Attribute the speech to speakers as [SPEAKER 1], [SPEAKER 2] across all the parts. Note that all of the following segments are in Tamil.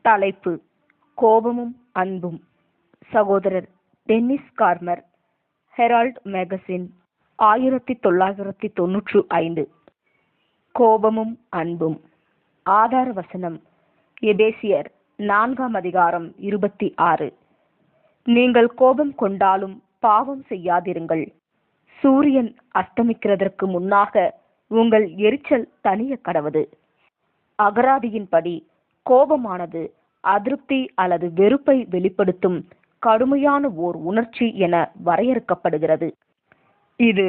[SPEAKER 1] தலைப்பு: கோபமும் அன்பும். சகோதரர் டென்னிஸ் கார்மர், ஹெரால்ட் மேகசின், 1995. கோபமும் அன்பும். ஆதார வசனம்: எபேசியர் 4:26. நீங்கள் கோபம் கொண்டாலும் பாவம் செய்யாதிருங்கள். சூரியன் அஸ்தமிக்கிறதற்கு முன்னாக உங்கள் எரிச்சல் தணிய கடவது. அகராதியின்படி கோபமானது அதிருப்தி அல்லது வெறுப்பை வெளிப்படுத்தும் கடுமையான ஓர் உணர்ச்சி என வரையறுக்கப்படுகிறது. இது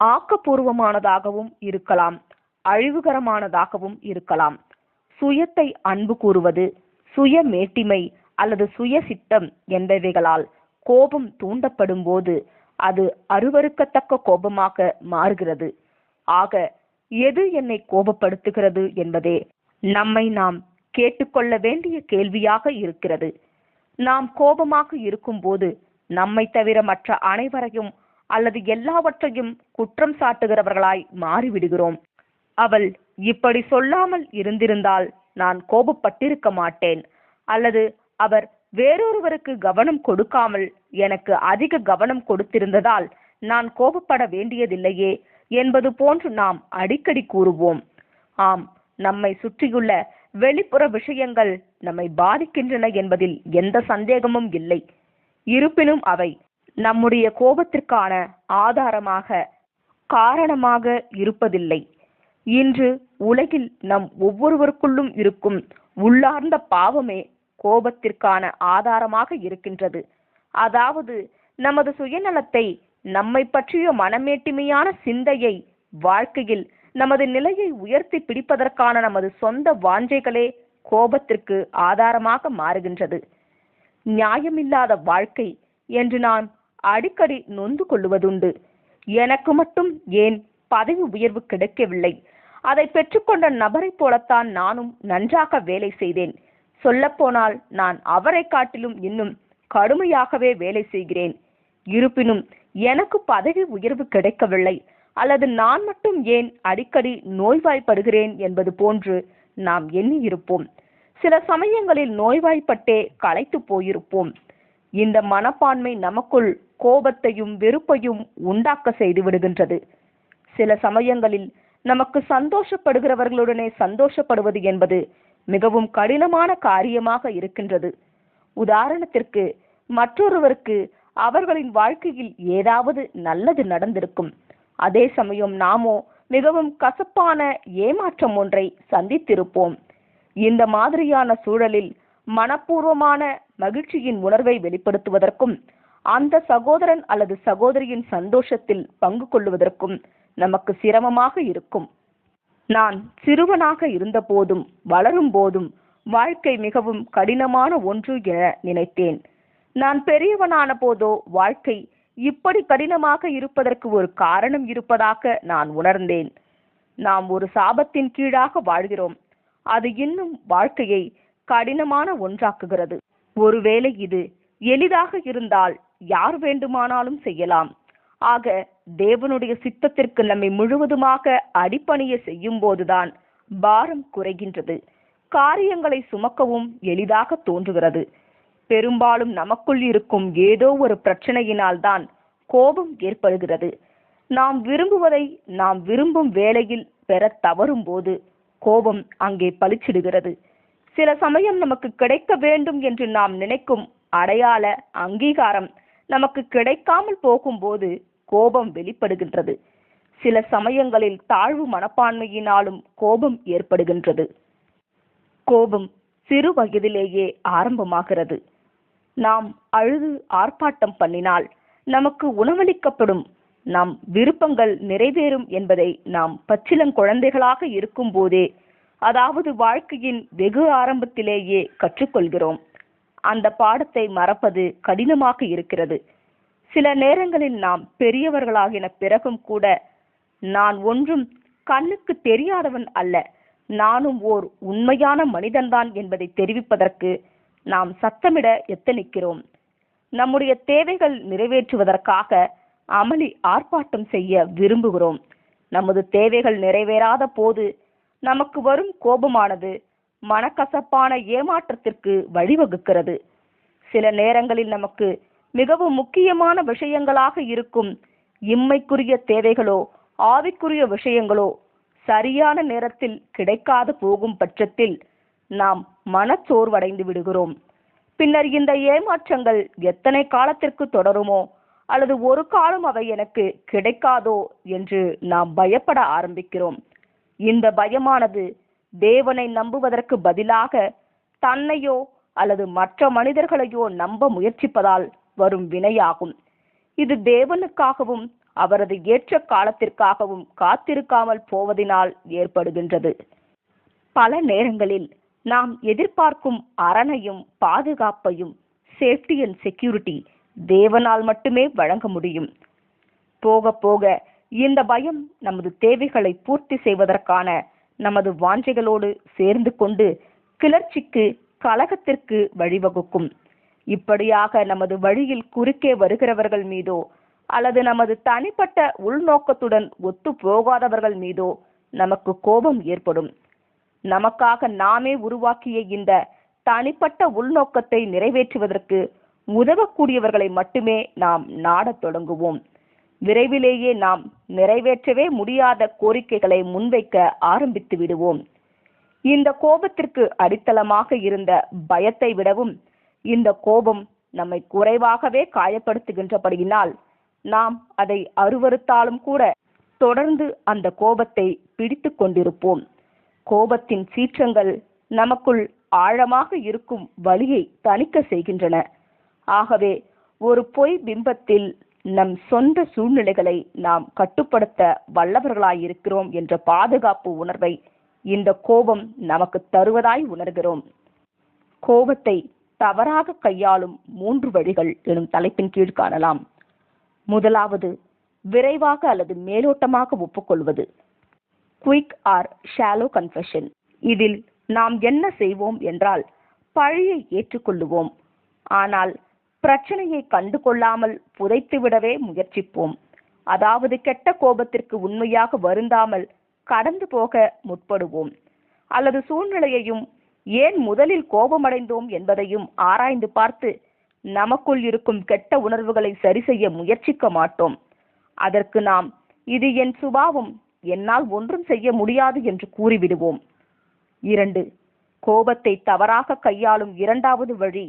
[SPEAKER 1] ஆக்கப்பூர்வமானதாகவும் இருக்கலாம், அழிவுகரமானதாகவும் இருக்கலாம். சுயத்தை அன்பு கூறுவது, சுய மேட்டிமை அல்லது சுய சித்தம் என்பவைகளால் கோபம் தூண்டப்படும் போது அது அருவருக்கத்தக்க கோபமாக மாறுகிறது. ஆக, எது என்னை கோபப்படுத்துகிறது என்பதே நம்மை நாம் கேட்டுக்கொள்ள வேண்டிய கேள்வியாக இருக்கிறது. நாம் கோபமாக இருக்கும்போது நம்மை தவிர மற்ற அனைவரையும் அல்லது எல்லாவற்றையும் குற்றம் சாட்டுகிறவர்களாய் மாறிவிடுகிறோம். அவள் இப்படி சொல்லாமல் இருந்திருந்தால் நான் கோபப்பட்டிருக்க மாட்டேன், அல்லது அவர் வேறொருவருக்கு கவனம் கொடுக்காமல் எனக்கு அதிக கவனம் கொடுத்திருந்ததால் நான் கோபப்பட வேண்டியதில்லையே என்பது போன்று நாம் அடிக்கடி கூறுவோம். ஆம், நம்மை சுற்றியுள்ள வெளிப்புற விஷயங்கள் நம்மை பாதிக்கின்றன என்பதில் எந்த சந்தேகமும் இல்லை. இருப்பினும் அவை நம்முடைய கோபத்திற்கான ஆதாரமாக, காரணமாக இருப்பதில்லை. இன்று உலகில் நம் ஒவ்வொருவருக்குள்ளும் இருக்கும் உள்ளார்ந்த பாவமே கோபத்திற்கான ஆதாரமாக இருக்கின்றது. அதாவது, நமது சுயநலத்தை, நம்மை பற்றிய மனமேட்டிமையான சிந்தையை, வாழ்க்கையில் நமது நிலையை உயர்த்தி பிடிப்பதற்கான நமது சொந்த வாஞ்சைகளே கோபத்திற்கு ஆதாரமாக மாறுகின்றது. நியாயமில்லாத வாழ்க்கை என்று நான் அடிக்கடி நொந்து கொள்ளுவதுண்டு. எனக்கு மட்டும் ஏன் பதவி உயர்வு கிடைக்கவில்லை? அதை பெற்றுக்கொண்ட நபரை போலத்தான் நானும் நன்றாக வேலை செய்தேன். சொல்லப்போனால் நான் அவரை காட்டிலும் இன்னும் கடுமையாகவே வேலை செய்கிறேன். இருப்பினும் எனக்கு பதவி உயர்வு கிடைக்கவில்லை, அல்லது நான் மட்டும் ஏன் அடிக்கடி நோய்வாய்ப்படுகிறேன் என்பது போன்று நாம் எண்ணி இருப்போம். சில சமயங்களில் நோய்வாய்ப்பட்டே களைத்து போயிருப்போம். இந்த மனப்பான்மை நமக்குள் கோபத்தையும் வெறுப்பையும் உண்டாக்க செய்து விடுகின்றது. சில சமயங்களில் நமக்கு சந்தோஷப்படுகிறவர்களுடனே சந்தோஷப்படுவது என்பது மிகவும் கடினமான காரியமாக இருக்கின்றது. உதாரணத்திற்கு, மற்றொருவருக்கு அவர்களின் வாழ்க்கையில் ஏதாவது நல்லது நடந்திருக்கும். அதே சமயம் நாமோ மிகவும் கசப்பான ஏமாற்றம் ஒன்றை சந்தித்திருப்போம். இந்த மாதிரியான சூழலில் மனப்பூர்வமான மகிழ்ச்சியின் உணர்வை வெளிப்படுத்துவதற்கும் அந்த சகோதரன் அல்லது சகோதரியின் சந்தோஷத்தில் பங்கு கொள்வதற்கும் நமக்கு சிரமமாக இருக்கும். நான் சிறுவனாக இருந்த போதும் வளரும் போதும் வாழ்க்கை மிகவும் கடினமான ஒன்று என நினைத்தேன். நான் பெரியவனான போதோ வாழ்க்கை இப்படி கடினமாக இருப்பதற்கு ஒரு காரணம் இருப்பதாக நான் உணர்ந்தேன். நாம் ஒரு சாபத்தின் கீழாக வாழ்கிறோம். அது இன்னும் வாழ்க்கையை கடினமான ஒன்றாக்குகிறது. ஒருவேளை இது எளிதாக இருந்தால் யார் வேண்டுமானாலும் செய்யலாம். ஆக, தேவனுடைய சித்தத்திற்கு நம்மை முழுவதுமாக அடிபணிய செய்யும் போதுதான் பாரம் குறைகின்றது. காரியங்களை சுமக்கவும் எளிதாக தோன்றுகிறது. பெரும்பாலும் நமக்குள் இருக்கும் ஏதோ ஒரு பிரச்சனையினால்தான் கோபம் ஏற்படுகிறது. நாம் விரும்புவதை நாம் விரும்பும் வேளையில் பெற தவறும் போது கோபம் அங்கே பளிச்சிடுகிறது. சில சமயம் நமக்கு கிடைக்க வேண்டும் என்று நாம் நினைக்கும் அடையாள அங்கீகாரம் நமக்கு கிடைக்காமல் போகும்போது கோபம் வெளிப்படுகின்றது. சில சமயங்களில் தாழ்வு மனப்பான்மையினாலும் கோபம் ஏற்படுகின்றது. கோபம் சிறு வயதிலேயே ஆரம்பமாகிறது. நாம் அழுது ஆர்ப்பாட்டம் பண்ணினால் நமக்கு உணவளிக்கப்படும், நம் விருப்பங்கள் நிறைவேறும் என்பதை நாம் பச்சிளங்குழந்தைகளாக இருக்கும் போதே, அதாவது வாழ்க்கையின் வெகு ஆரம்பத்திலேயே கற்றுக்கொள்கிறோம். அந்த பாடத்தை மறப்பது கடினமாக இருக்கிறது. சில நேரங்களில் நாம் பெரியவர்களாகின பிறகும் கூட, நான் ஒன்றும் கண்ணுக்கு தெரியாதவன் அல்ல, நானும் ஓர் உண்மையான மனிதன்தான் என்பதை தெரிவிப்பதற்கு நாம் சத்தமிட எத்தனிக்கிறோம். நம்முடைய தேவைகள் நிறைவேற்றுவதற்காக அமளி ஆர்ப்பாட்டம் செய்ய விரும்புகிறோம். நமது தேவைகள் நிறைவேறாத போது நமக்கு வரும் கோபமானது மனக்கசப்பான ஏமாற்றத்திற்கு வழிவகுக்கிறது. சில நேரங்களில் நமக்கு மிகவும் முக்கியமான விஷயங்களாக இருக்கும் இம்மைக்குரிய தேவைகளோ ஆவிக்குரிய விஷயங்களோ சரியான நேரத்தில் கிடைக்காது போகும் பட்சத்தில் நாம் மனச்சோர்வடைந்து விடுகிறோம். பின்னர் இந்த ஏமாற்றங்கள் எத்தனை காலத்திற்கு தொடருமோ அல்லது ஒரு காலம் அவை எனக்கு கிடைக்காதோ என்று நாம் பயப்பட ஆரம்பிக்கிறோம். இந்த பயமானது தேவனை நம்புவதற்கு பதிலாக தன்னையோ அல்லது மற்ற மனிதர்களையோ நம்ப முயற்சிப்பதால் வரும் வினையாகும். இது தேவனுக்காகவும் அவரது ஏற்ற காலத்திற்காகவும் காத்திருக்காமல் போவதினால் ஏற்படுகின்றது. பல நேரங்களில் நாம் எதிர்பார்க்கும் அரணையும் பாதுகாப்பையும் சேஃப்டி அண்ட் செக்யூரிட்டி தேவனால் மட்டுமே வழங்க முடியும். போக போக இந்த பயம் நமது தேவைகளை பூர்த்தி செய்வதற்கான நமது வாஞ்சைகளோடு சேர்ந்து கொண்டு கிளர்ச்சிக்கு, கலகத்திற்கு வழிவகுக்கும். இப்படியாக நமது வழியில் குறுக்கே வருகிறவர்கள் மீதோ அல்லது நமது தனிப்பட்ட உள்நோக்கத்துடன் ஒத்து போகாதவர்கள் மீதோ நமக்கு கோபம் ஏற்படும். நமக்காக நாமே உருவாக்கிய இந்த தனிப்பட்ட உள்நோக்கத்தை நிறைவேற்றுவதற்கு உதவக்கூடியவர்களை மட்டுமே நாம் நாடத் தொடங்குவோம். விரைவிலேயே நாம் நிறைவேற்றவே முடியாத கோரிக்கைகளை முன்வைக்க ஆரம்பித்து விடுவோம். இந்த கோபத்திற்கு அடித்தளமாக இருந்த பயத்தை விடவும் இந்த கோபம் நம்மை குறைவாகவே காயப்படுத்துகின்றபடியினால் நாம் அதை அருவருத்தாலும் கூட தொடர்ந்து அந்த கோபத்தை பிடித்து கொண்டிருப்போம். கோபத்தின் சீற்றங்கள் நமக்குள் ஆழமாக இருக்கும் வலியை தணிக்க செய்கின்றன. ஆகவே ஒரு பொய் பிம்பத்தில் நம் சொந்த சூழ்நிலைகளை நாம் கட்டுப்படுத்த வல்லவர்களாயிருக்கிறோம் என்ற பாதுகாப்பு உணர்வை இந்த கோபம் நமக்கு தருவதாய் உணர்கிறோம். கோபத்தை தவறாக கையாளும் 3 வழிகள் எனும் தலைப்பின் கீழ் காணலாம். முதலாவது, விரைவாக அல்லது மேலோட்டமாக ஒப்புக்கொள்வது, குயிக் ஆர் ஷாலோ கன்ஃபெஷன். இதில் நாம் என்ன செய்வோம் என்றால் பழியை ஏற்றுக்கொள்ளுவோம், ஆனால் பிரச்சனையை கண்டு கொள்ளாமல் புதைத்துவிடவே முயற்சிப்போம். அதாவது கெட்ட கோபத்திற்கு உண்மையாக வருந்தாமல் கடந்து போக முற்படுவோம். அல்லது சூழ்நிலையையும் ஏன் முதலில் கோபமடைந்தோம் என்பதையும் ஆராய்ந்து பார்த்து நமக்குள் இருக்கும் கெட்ட உணர்வுகளை சரி செய்ய முயற்சிக்க மாட்டோம். அதற்கு நாம் இது என் சுபாவம், என்னால் ஒன்றும் செய்ய முடியாது என்று கூறிவிடுவோம். 2, கோபத்தை தவறாக கையாளும் 2வது வழி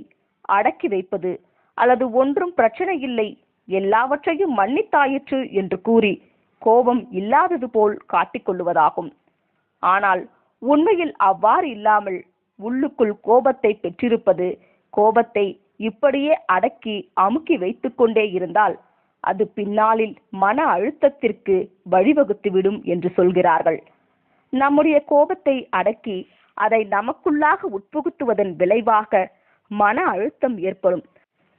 [SPEAKER 1] அடக்கி வைப்பது அல்லது ஒன்றும் பிரச்சனை இல்லை, எல்லாவற்றையும் மன்னித்தாயிற்று என்று கூறி கோபம் இல்லாதது போல் காட்டிக்கொள்வதாகும். ஆனால் உண்மையில் அவ்வாறு இல்லாமல் உள்ளுக்குள் கோபத்தை பெற்றிருப்பது, கோபத்தை இப்படியே அடக்கி அமுக்கி வைத்துக் கொண்டே இருந்தால் அது பின்னாளில் மன அழுத்தத்திற்கு வழிவகுத்துவிடும் என்று சொல்கிறார்கள். நம்முடைய கோபத்தை அடக்கி அதை நமக்குள்ளாக உட்புகுத்துவதன் விளைவாக மன அழுத்தம் ஏற்படும்.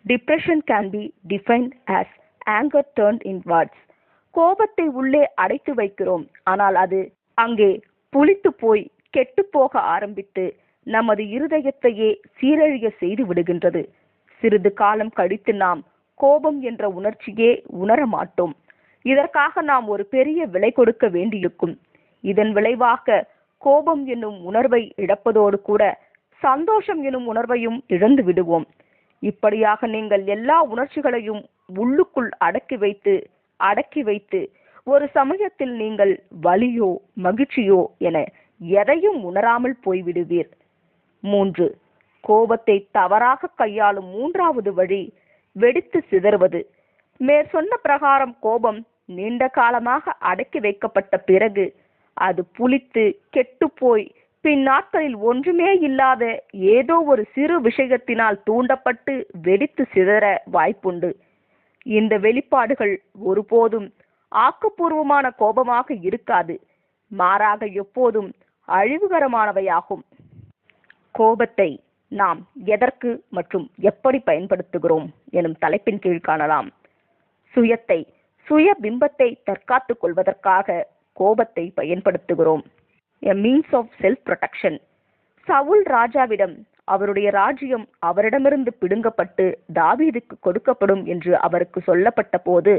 [SPEAKER 1] Depression can be defined as anger turned inwards. கோபத்தை உள்ளே அடைத்து வைக்கிறோம், ஆனால் அது அங்கே புளித்து போய் கெட்டு போக ஆரம்பித்து நமது இருதயத்தையே சீரழிய செய்து விடுகின்றது. சிறிது காலம் கழித்து நாம் கோபம் என்ற உணர்ச்சியே உணர மாட்டோம். இதற்காக நாம் ஒரு பெரிய விலை கொடுக்க வேண்டியிருக்கும். இதன் விளைவாக கோபம் என்னும் உணர்வை இழப்பதோடு கூட சந்தோஷம் என்னும் உணர்வையும் இழந்து விடுவோம். இப்படியாக நீங்கள் எல்லா உணர்ச்சிகளையும் உள்ளுக்குள் அடக்கி வைத்து ஒரு சமயத்தில் நீங்கள் வலியோ மகிழ்ச்சியோ என எதையும் உணராமல் போய்விடுவீர். 3, கோபத்தை தவறாக கையாளும் 3வது வழி வெடித்து சிதறுவது. மேற்சொன்ன பிரகாரம் கோபம் நீண்ட காலமாக அடக்கி வைக்கப்பட்ட பிறகு அது புளித்து கெட்டுப்போய் பின் நாட்களில் ஒன்றுமே இல்லாத ஏதோ ஒரு சிறு விஷயத்தினால் தூண்டப்பட்டு வெடித்து சிதற வாய்ப்புண்டு. இந்த வெளிப்பாடுகள் ஒருபோதும் ஆக்கப்பூர்வமான கோபமாக இருக்காது, மாறாக எப்போதும் அழிவுகரமானவையாகும். கோபத்தை நாம் எதற்கு மற்றும் எப்படி பயன்படுத்துகிறோம் எனும் தலைப்பின் கீழ் காணலாம். சுய பிம்பத்தை தற்காத்துக் கொள்வதற்காக கோபத்தை பயன்படுத்துகிறோம். A means of self-protection. Saul ராஜாவிடம் அவருடைய ராஜ்யம் அவரிடமிருந்து பிடுங்கப்பட்டு தாவீதுக்கு கொடுக்கப்படும் என்று அவருக்கு சொல்லப்பட்ட போது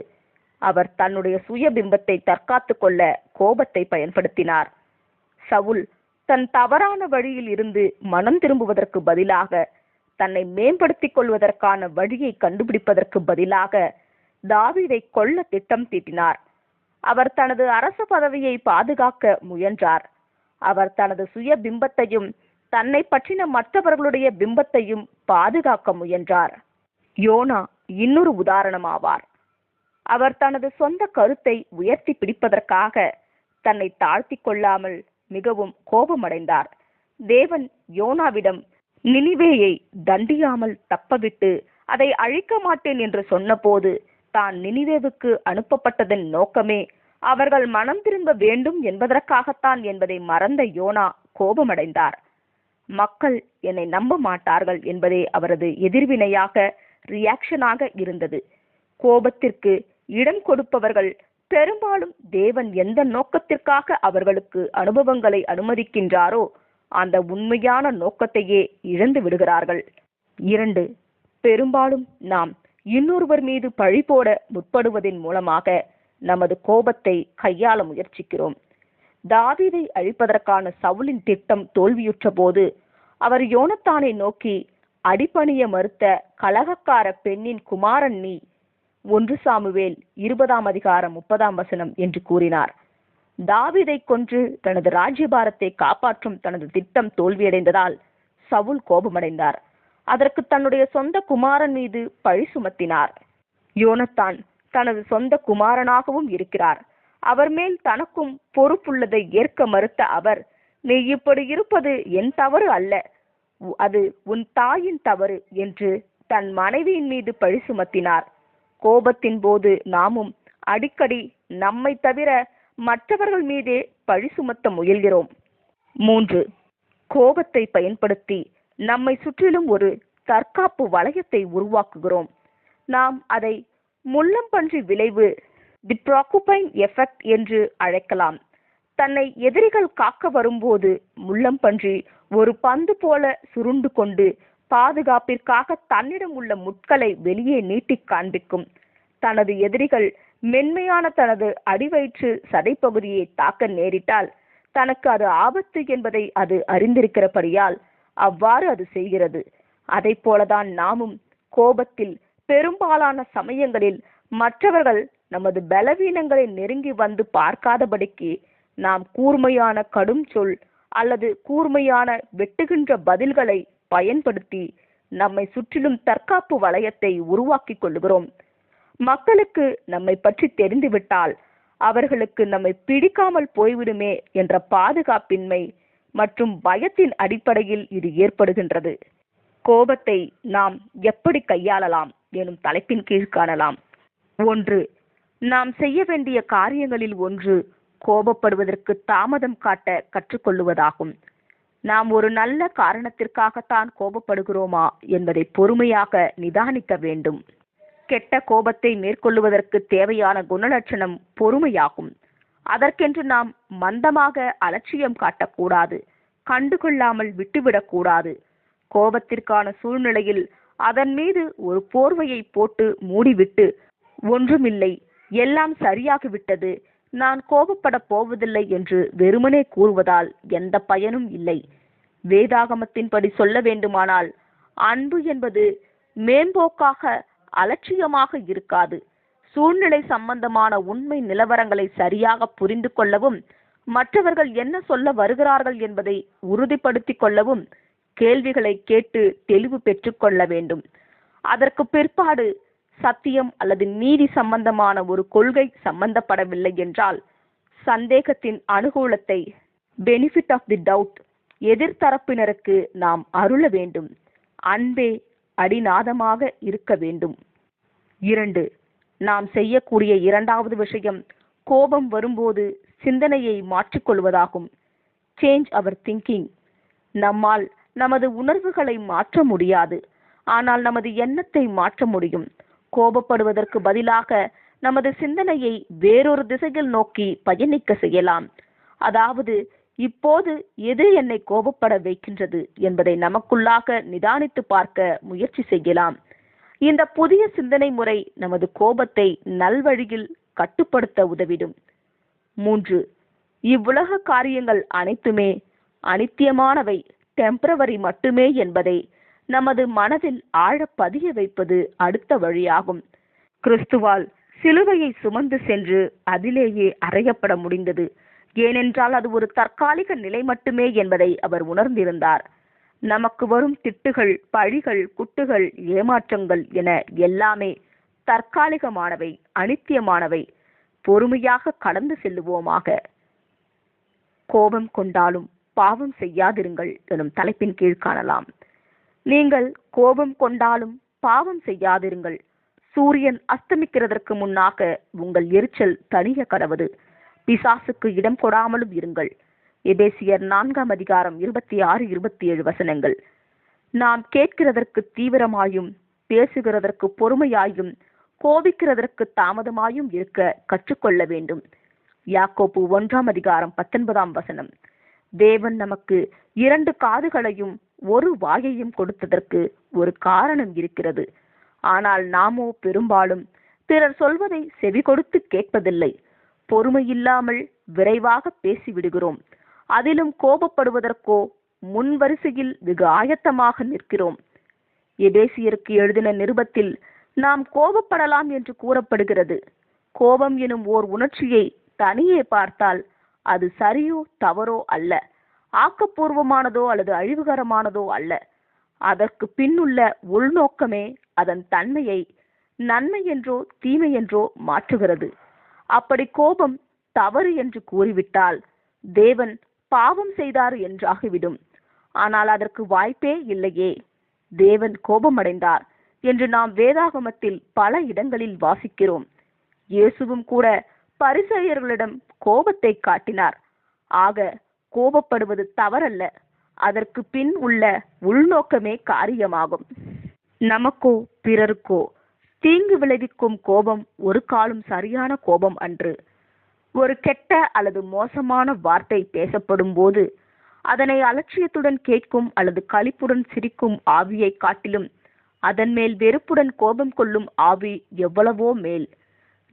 [SPEAKER 1] அவர் தன்னுடைய சுய பிம்பத்தை தற்காத்துக் கொள்ள கோபத்தை பயன்படுத்தினார். சவுல் தன் தவறான வழியில் இருந்து மனம் திரும்புவதற்கு பதிலாக, தன்னை மேம்படுத்திக் கொள்வதற்கான வழியை கண்டுபிடிப்பதற்கு பதிலாக தாவீதை கொல்ல திட்டம் தீட்டினார். அவர் தனது அரச பதவியை பாதுகாக்க முயன்றார். அவர் தனது சுய பிம்பத்தையும் தன்னை பற்றின மற்றவர்களுடைய பிம்பத்தையும் பாதுகாக்க முயன்றார். யோனா இன்னொரு உதாரணமாவார். அவர் தனது சொந்த கருத்தை உயர்த்தி பிடிப்பதற்காக தன்னை தாழ்த்தி கொள்ளாமல் மிகவும் கோபமடைந்தார். தேவன் யோனாவிடம் நினிவேயை தண்டியாமல் தப்பவிட்டு அதை அழிக்க மாட்டேன் என்று சொன்னபோது, தான் நினிவேவுக்கு அனுப்பப்பட்டதன் நோக்கமே அவர்கள் மனம் திரும்ப வேண்டும் என்பதற்காகத்தான் என்பதை மறந்த யோனா கோபமடைந்தார். மக்கள் என்னை நம்ப மாட்டார்கள் என்பதே அவரது எதிர்வினையாக, ரியாக்ஷனாக இருந்தது. கோபத்திற்கு இடம் கொடுப்பவர்கள் பெரும்பாலும் தேவன் எந்த நோக்கத்திற்காக அவர்களுக்கு அனுபவங்களை அனுமதிக்கின்றாரோ அந்த உண்மையான நோக்கத்தையே இழந்து விடுகிறார்கள். 2. பெரும்பாலும் நாம் இன்னொருவர் மீது பழி போட முற்படுவதன் மூலமாக நமது கோபத்தை கையாள முயற்சிக்கிறோம். தாவீதை அழிப்பதற்கான சவுலின் திட்டம் தோல்வியுற்ற போது அவர் யோனத்தானை நோக்கி, அடிபணிய மறுத்த கலகக்கார பெண்ணின் குமாரன் நீ, 1 சாமுவேல் 20:30 என்று கூறினார். தாவீதை கொன்று தனது ராஜ்யபாரத்தை காப்பாற்றும் தனது திட்டம் தோல்வியடைந்ததால் சவுல் கோபமடைந்தார். அதற்கு தன்னுடைய சொந்த குமாரன் மீது பழி சுமத்தினார். யோனத்தான் தனது சொந்த குமாரனாகவும் இருக்கிறார். அவர் மேல் தனக்கும் பொறுப்புள்ளதை ஏற்க மறுத்த அவர், நீ இப்படி இருப்பது என் தவறு அல்ல, அது உன் தாயின் தவறு என்று தன் மனைவியின் மீது பழி சுமத்தினார். கோபத்தின் போது நாமும் அடிக்கடி நம்மை தவிர மற்றவர்கள் மீதே பழி சுமத்த முயல்கிறோம். 3. கோபத்தை பயன்படுத்தி நம்மை சுற்றிலும் ஒரு தற்காப்பு வளையத்தை உருவாக்குகிறோம். நாம் அதை முள்ளம்பன்றி விளைவு, தி ப்ராக்குபைன் எஃபெக்ட் என்று அழைக்கலாம். தன்னை எதிரிகள் காக்க வரும்போது முள்ளம்பன்றி ஒரு பந்து போல சுருண்டு கொண்டு பாதுகாப்பிற்காக தன்னிடம் உள்ள முட்களை வெளியே நீட்டி காண்பிக்கும். தனது எதிரிகள் மென்மையான தனது அடிவயிற்று சதைப்பகுதியை தாக்க நேரிட்டால் தனக்கு அது ஆபத்து என்பதை அது அறிந்திருக்கிறபடியால் அவ்வாறு அது செய்கிறது. அதை போலதான் நாமும் கோபத்தில் பெரும்பாலான சமயங்களில் மற்றவர்கள் நமது பலவீனங்களை நெருங்கி வந்து பார்க்காதபடிக்கு நாம் கூர்மையான கடும் சொல் அல்லது கூர்மையான வெட்டுகின்ற பதில்களை பயன்படுத்தி நம்மை சுற்றிலும் தற்காப்பு வளையத்தை உருவாக்கி கொள்கிறோம். மக்களுக்கு நம்மை பற்றி தெரிந்துவிட்டால் அவர்களுக்கு நம்மை பிடிக்காமல் போய்விடுமே என்ற பாதுகாப்பின்மை மற்றும் பயத்தின் அடிப்படையில் இது ஏற்படுகின்றது. கோபத்தை நாம் எப்படி கையாளலாம் எனும் தலைப்பின் கீழ் காணலாம். 1. நாம் செய்ய வேண்டிய காரியங்களில் ஒன்று கோபப்படுவதற்கு தாமதம் காட்ட கற்றுக்கொள்ளுவதாகும். நாம் ஒரு நல்ல காரணத்திற்காகத்தான் கோபப்படுகிறோமா என்பதை பொறுமையாக நிதானிக்க வேண்டும். கெட்ட கோபத்தை மேற்கொள்ளுவதற்கு தேவையான குணலட்சணம் பொறுமையாகும். அதற்கென்று நாம் மந்தமாக அலட்சியம் காட்டக்கூடாது, கண்டுகொள்ளாமல் விட்டுவிடக்கூடாது. கோபத்திற்கான சூழ்நிலையில் அதன் மீது ஒரு போர்வையை போட்டு மூடிவிட்டு, ஒன்றுமில்லை, எல்லாம் சரியாகிவிட்டது, நான் கோபப்பட போவதில்லை என்று வெறுமனே கூறுவதால் எந்த பயனும் இல்லை. வேதாகமத்தின்படி சொல்ல வேண்டுமானால் அன்பு என்பது மேம்போக்காக அலட்சியமாக இருக்காது. சூழ்நிலை சம்பந்தமான உண்மை நிலவரங்களை சரியாக புரிந்து கொள்ளவும், மற்றவர்கள் என்ன சொல்ல வருகிறார்கள் என்பதை உறுதிப்படுத்திக் கொள்ளவும் கேள்விகளை கேட்டு தெளிவு பெற்றுக்கொள்ள வேண்டும். அதற்கு பிற்பாடு சத்தியம் அல்லது நீதி சம்பந்தமான ஒரு கொள்கை சம்பந்தப்படவில்லை என்றால் சந்தேகத்தின் அனுகூலத்தை, பெனிஃபிட் ஆஃப் தி டவுட், எதிர்த்தரப்பினருக்கு நாம் அருள வேண்டும். அன்பே அடிநாதமாக இருக்க வேண்டும். 2. நாம் செய்யக்கூடிய இரண்டாவது விஷயம் கோபம் வரும்போது சிந்தனையை மாற்றிக்கொள்வதாகும். சேஞ்ச் அவர் திங்கிங். நம்மால் நமது உணர்வுகளை மாற்ற முடியாது, ஆனால் நமது எண்ணத்தை மாற்ற முடியும். கோபப்படுவதற்கு பதிலாக நமது சிந்தனையை வேறொரு திசையில் நோக்கி பயணிக்க செய்யலாம். அதாவது, இப்போது எது என்னை கோபப்பட வைக்கின்றது என்பதை நமக்குள்ளாக நிதானித்து பார்க்க முயற்சி செய்யலாம். இந்த புதிய சிந்தனை முறை நமது கோபத்தை நல்வழியில் கட்டுப்படுத்த உதவிடும். 3. இவ்வுலக காரியங்கள் அனைத்துமே அனித்தியமானவை, டெம்பரவரி மட்டுமே என்பதை நமது மனதில் ஆழ பதிய வைப்பது அடுத்த வழியாகும். கிறிஸ்துவால் சிலுவையை சுமந்து சென்று அதிலேயே அறையப்பட முடிந்தது. ஏனென்றால் அது ஒரு தற்காலிக நிலை மட்டுமே என்பதை அவர் உணர்ந்திருந்தார். நமக்கு வரும் திட்டுகள், பழிகள், குட்டுகள், ஏமாற்றங்கள் என எல்லாமே தற்காலிகமானவை, அனித்தியமானவை. பொறுமையாக கடந்து செல்லுவோமாக. கோபம் கொண்டாலும் பாவம் செய்யாதிருங்கள் எனும் தலைப்பின் கீழ் காணலாம். நீங்கள் கோபம் கொண்டாலும் பாவம் செய்யாதிருங்கள். சூரியன் அஸ்தமிக்கிறதற்கு முன்னாக உங்கள் எரிச்சல் தணிய கடவது. பிசாசுக்கு இடம் கொடாமலும் இருங்கள். எபேசியர் 4:26-27 வசனங்கள். நாம் கேட்கிறதற்கு தீவிரமாயும், பேசுகிறதற்கு பொறுமையாயும், கோபிக்கிறதற்கு தாமதமாயும் இருக்க கற்றுக்கொள்ள வேண்டும். யாக்கோபு 1:19 வசனம். தேவன் நமக்கு 2 காதுகளையும் 1 வாயையும் கொடுத்ததற்கு ஒரு காரணம் இருக்கிறது. ஆனால் நாமோ பெரும்பாலும் பிறர் சொல்வதை செவி கொடுத்து கேட்பதில்லை. பொறுமையில்லாமல் விரைவாக பேசிவிடுகிறோம். அதிலும் கோபப்படுவதற்கோ முன்வரிசையில் வெகு ஆயத்தமாக நிற்கிறோம். எபேசியருக்கு எழுதின நிருபத்தில் நாம் கோபப்படலாம் என்று கூறப்படுகிறது. கோபம் எனும் ஓர் உணர்ச்சியை தனியே பார்த்தால் அது சரியோ தவறோ அல்ல, ஆக்கப்பூர்வமானதோ அல்லது அழிவுகரமானதோ அல்ல. அதற்கு பின்னுள்ள உள்நோக்கமே அதன் தன்மையை நன்மை என்றோ தீமை என்றோ மாற்றுகிறது. அப்படி கோபம் தவறு என்று கூறிவிட்டால் தேவன் பாவம் செய்தார் என்றாகிவிடும். ஆனால் அதற்கு வாய்ப்பே இல்லையே. தேவன் கோபமடைந்தார் என்று நாம் வேதாகமத்தில் பல இடங்களில் வாசிக்கிறோம். இயேசுவும் கூட பரிசேயர்களிடம் கோபத்தை காட்டினார். ஆக கோபப்படுவது தவறல்ல, அதற்கு பின் உள்ள உள்நோக்கமே காரியமாகும். நமக்கோ பிறருக்கோ தீங்கு விளைவிக்கும் கோபம் ஒரு காலும் சரியான கோபம் அன்று. ஒரு கெட்ட அல்லது மோசமான வார்த்தை பேசப்படும் போது அதனை அலட்சியத்துடன் கேட்கும் அல்லது களிப்புடன் சிரிக்கும் ஆவியை காட்டிலும் அதன் மேல் வெறுப்புடன் கோபம் கொள்ளும் ஆவி எவ்வளவோ மேல்.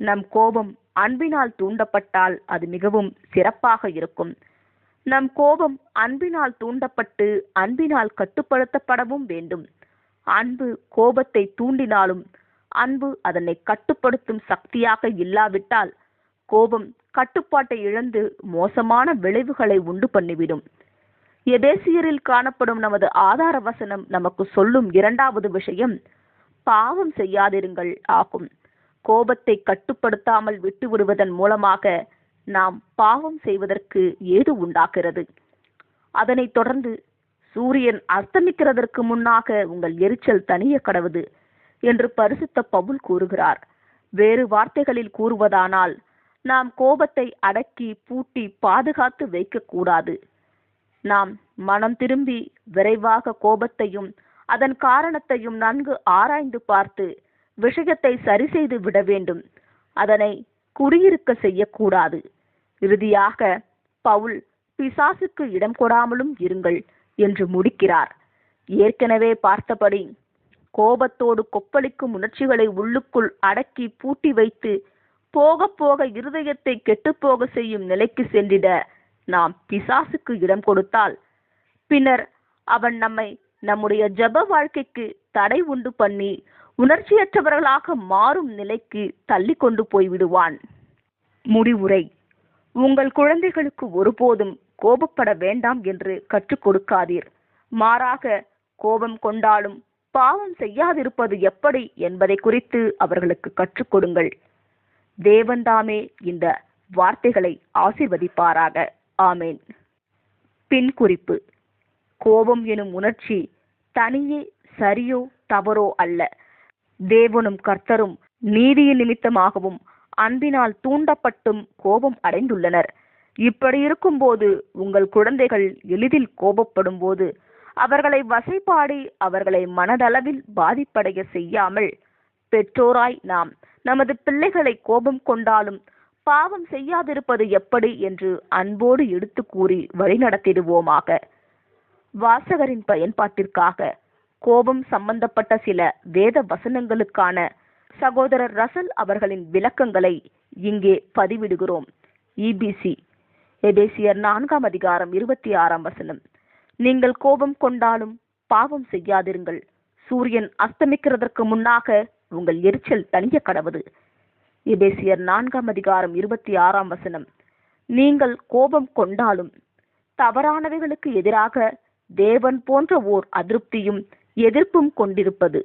[SPEAKER 1] நம் கோபம் அன்பினால் தூண்டப்பட்டால் அது மிகவும் சிறப்பாக இருக்கும். நம் கோபம் அன்பினால் தூண்டப்பட்டு அன்பினால் கட்டுப்படுத்தப்படவும் வேண்டும். அன்பு கோபத்தை தூண்டினாலும் அன்பு அதனை கட்டுப்படுத்தும் சக்தியாக இல்லாவிட்டால் கோபம் கட்டுப்பாட்டை இழந்து மோசமான விளைவுகளை உண்டு பண்ணிவிடும். எபேசியரில் காணப்படும் நமது ஆதார வசனம் நமக்கு சொல்லும் 2வது விஷயம் பாவம் செய்யாதிருங்கள் ஆகும். கோபத்தை கட்டுப்படுத்தாமல் விட்டுவிடுவதன் மூலமாக நாம் பாவம் செய்வதற்கு ஏது உண்டாகிறது. அதனைத் தொடர்ந்து சூரியன் அஸ்தமிக்கிறதற்கு முன்னாக உங்கள் எரிச்சல் தணிய கடவது என்று பரிசுத்த பவுல் கூறுகிறார். வேறு வார்த்தைகளில் கூறுவதானால் நாம் கோபத்தை அடக்கி பூட்டி பாதுகாத்து வைக்கக்கூடாது. நாம் மனம் திரும்பி விரைவாக கோபத்தையும் அதன் காரணத்தையும் நன்கு ஆராய்ந்து பார்த்து விஷயத்தை சரி செய்து விட வேண்டும். அதனை குடியிருக்க செய்யக்கூடாது. இறுதியாக பவுல் பிசாசுக்கு இடம் கொடாமலும் இருங்கள் என்று முடிக்கிறார். ஏற்கனவே பார்த்தபடி கோபத்தோடு கொப்பளிக்கும் உணர்ச்சிகளை உள்ளுக்குள் அடக்கி பூட்டி வைத்து போக போக இருதயத்தை கெட்டுப்போக செய்யும் நிலைக்கு சென்றிட நாம் பிசாசுக்கு இடம் கொடுத்தால் பின்னர் அவன் நம்மை நம்முடைய ஜெப வாழ்க்கைக்கு தடை உண்டு பண்ணி உணர்ச்சியற்றவர்களாக மாறும் நிலைக்கு தள்ளி கொண்டு போய்விடுவான். முடிவுரை: உங்கள் குழந்தைகளுக்கு ஒருபோதும் கோபப்பட வேண்டாம் என்று கற்றுக் கொடுக்காதீர். மாறாக கோபம் கொண்டாலும் பாவம் செய்யாதிருப்பது எப்படி என்பதை குறித்து அவர்களுக்கு கற்றுக் கொடுங்கள். தேவன்தாமே இந்த வார்த்தைகளை ஆசீர்வதிப்பாராக. ஆமேன். பின் குறிப்பு: கோபம் எனும் உணர்ச்சி தனியே சரியோ தவறோ அல்ல. தேவனும் கர்த்தரும் நீதியின் நிமித்தமாகவும் அன்பினால் தூண்டப்பட்டும் கோபம் அடைந்துள்ளனர். இப்படி இருக்கும்போது உங்கள் குழந்தைகள் எளிதில் கோபப்படும் போது அவர்களை வசைபாடி அவர்களை மனதளவில் பாதிப்படைய செய்யாமல் பெற்றோராய் நாம் நமது பிள்ளைகளை கோபம் கொண்டாலும் பாவம் செய்யாதிருப்பது எப்படி என்று அன்போடு எடுத்து கூறி வழிநடத்திடுவோமாக. வாசகரின் பயன்பாட்டிற்காக கோபம் சம்பந்தப்பட்ட சில வேத வசனங்களுக்கான சகோதரர் ரசல் அவர்களின் விளக்கங்களை இங்கே பதிவிடுகிறோம். EBC எபேசியர் 4:26 நீங்கள் கோபம் கொண்டாலும் பாவம் செய்யாதிருங்கள். சூரியன் அஸ்தமிக்கிறதற்கு முன்னாக உங்கள் எரிச்சல் தணிய கடவது. எபேசியர் 4:26 நீங்கள் கோபம் கொண்டாலும் தவறானவைகளுக்கு எதிராக தேவன் போன்ற ஓர் அதிருப்தியும் எதிர்ப்பும் கொண்டிருப்பது.